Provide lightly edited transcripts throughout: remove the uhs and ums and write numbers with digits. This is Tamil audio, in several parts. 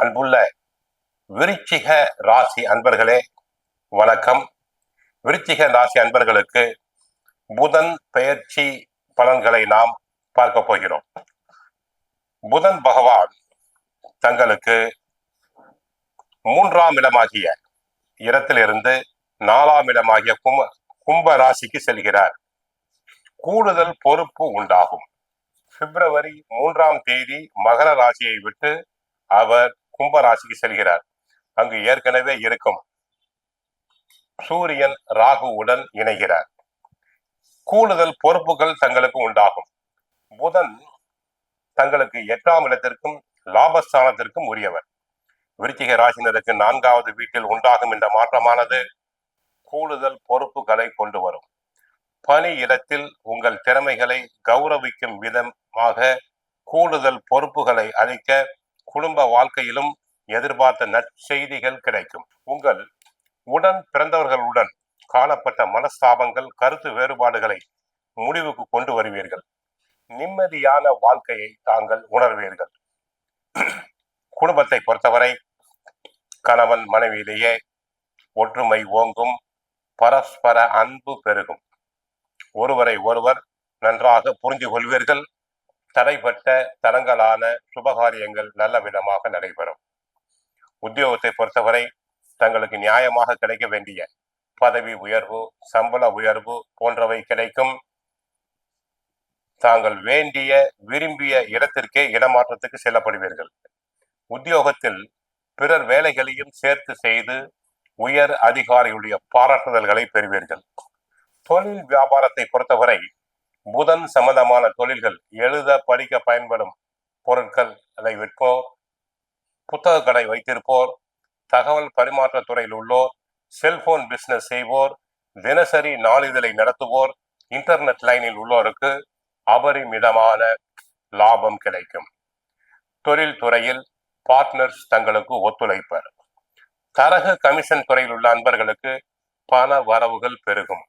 அன்புள்ள விருச்சிக ராசி அன்பர்களே, வணக்கம். விருச்சிக ராசி அன்பர்களுக்கு புதன் பெயர்ச்சி பலன்களை நாம் பார்க்க போகிறோம். புதன் பகவான் தங்களுக்கு 3ஆம் இடமாகிய இடத்திலிருந்து 4ஆம் இடமாகிய கும்ப ராசிக்கு செல்கிறார். கூடுதல் பொறுப்பு உண்டாகும். பிப்ரவரி 3ஆம் தேதி மகர ராசியை விட்டு அவர் கும்ப ராசிக்கு செல்கிறார். அங்கு ஏற்கனவே இருக்கும் சூரியன் ராகுவுடன் இணைகிறார். கூடுதல் பொறுப்புகள் தங்களுக்கு உண்டாகும். புதன் தங்களுக்கு 8ஆம் இடத்திற்கும் லாபஸ்தானத்திற்கும் உரியவர். விருச்சிக ராசினருக்கு 4வது வீட்டில் உண்டாகும் இந்த மாற்றமானது கூடுதல் பொறுப்புகளை கொண்டு வரும். பணி இடத்தில் உங்கள் திறமைகளை கௌரவிக்கும் விதமாக கூடுதல் பொறுப்புகளை அளிக்க குடும்ப வாழ்க்கையிலும் எதிர்பார்த்த நற்செய்திகள் கிடைக்கும். உங்கள் உடன் பிறந்தவர்களுடன் காணப்பட்ட மனஸ்தாபங்கள், கருத்து வேறுபாடுகளை முடிவுக்கு கொண்டு வருவீர்கள். நிம்மதியான வாழ்க்கையை தாங்கள் உணர்வீர்கள். குடும்பத்தை பொறுத்தவரை கணவன் மனைவியிலேயே ஒற்றுமை ஓங்கும், பரஸ்பர அன்பு பெருகும். ஒருவரை ஒருவர் நன்றாக புரிந்து கொள்வீர்கள். தடைப்பட்ட தடங்கலான சுபகாரியங்கள் நல்ல விதமாக நடைபெறும். உத்தியோகத்தை பொறுத்தவரை தங்களுக்கு நியாயமாக கிடைக்க வேண்டிய பதவி உயர்வு, சம்பள உயர்வு போன்றவை கிடைக்கும். தாங்கள் வேண்டிய விரும்பிய இடத்திற்கே இடமாற்றத்துக்கு செல்லப்படுவீர்கள். உத்தியோகத்தில் பிறர் வேலைகளையும் சேர்த்து செய்து உயர் அதிகாரிகளுடைய பாராட்டுதல்களை பெறுவீர்கள். தொழில் வியாபாரத்தை பொறுத்தவரை புதன் சம்பந்தமான தொழில்கள், எழுத படிக்க பயன்படும் பொருட்கள் அதை விற்போர், புத்தக கடை வைத்திருப்போர், தகவல் பரிமாற்ற துறையில் உள்ளோர், செல்போன் பிசினஸ் செய்வோர், தினசரி நாளிதழை நடத்துவோர், இன்டர்நெட் லைனில் உள்ளோருக்கு அபரிமிதமான லாபம் கிடைக்கும். தொழில் துறையில் பார்ட்னர்ஸ் தங்களுக்கு ஒத்துழைப்பர். தரகு கமிஷன் துறையில் உள்ள அன்பர்களுக்கு பண வரவுகள் பெருகும்.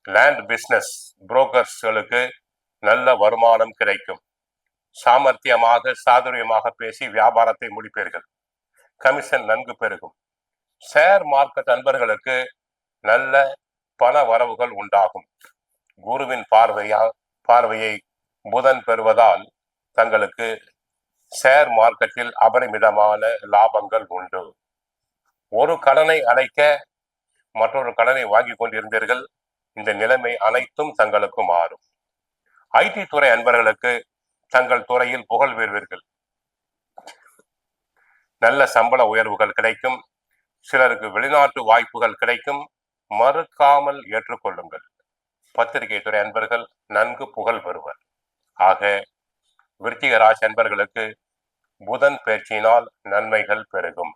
லேண்ட் பிசினஸ் புரோக்கர்ஸ்களுக்கு நல்ல வருமானம் கிடைக்கும். சாமர்த்தியமாக சாதுரியமாக பேசி வியாபாரத்தை முடிப்பீர்கள். கமிஷன் நன்கு பெருகும். ஷேர் மார்க்கெட் அன்பர்களுக்கு நல்ல பண வரவுகள் உண்டாகும். குருவின் பார்வையை புதன் பெறுவதால் தங்களுக்கு ஷேர் மார்க்கெட்டில் அபரிமிதமான லாபங்கள் உண்டு. ஒரு கடனை அடைக்க மற்றொரு கடனை வாங்கி கொண்டிருந்தீர்கள். இந்த நிலைமை அனைத்தும் தங்களுக்கு மாறும். ஐடி துறை அன்பர்களுக்கு தங்கள் துறையில் புகழ் பெறுவீர்கள். நல்ல சம்பள உயர்வுகள் கிடைக்கும். சிலருக்கு வெளிநாட்டு வாய்ப்புகள் கிடைக்கும். மறுக்காமல் ஏற்றுக்கொள்ளுங்கள். பத்திரிகை துறை அன்பர்கள் நன்கு புகழ் பெறுவர். ஆக விருச்சிக ராசி அன்பர்களுக்கு புதன் பெயர்ச்சியினால் நன்மைகள் பெருகும்.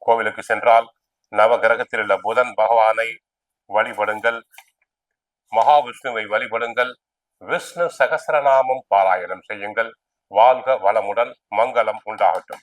கோவிலுக்கு சென்றால் நவகிரகத்தில் உள்ள புதன் பகவானை வழிபடுங்கள். மகாவிஷ்ணுவை வழிபடுங்கள். விஷ்ணு சகஸ்ரநாமம் பாராயணம் செய்யுங்கள். வாழ்க வளமுடன், மங்களம் உண்டாகட்டும்.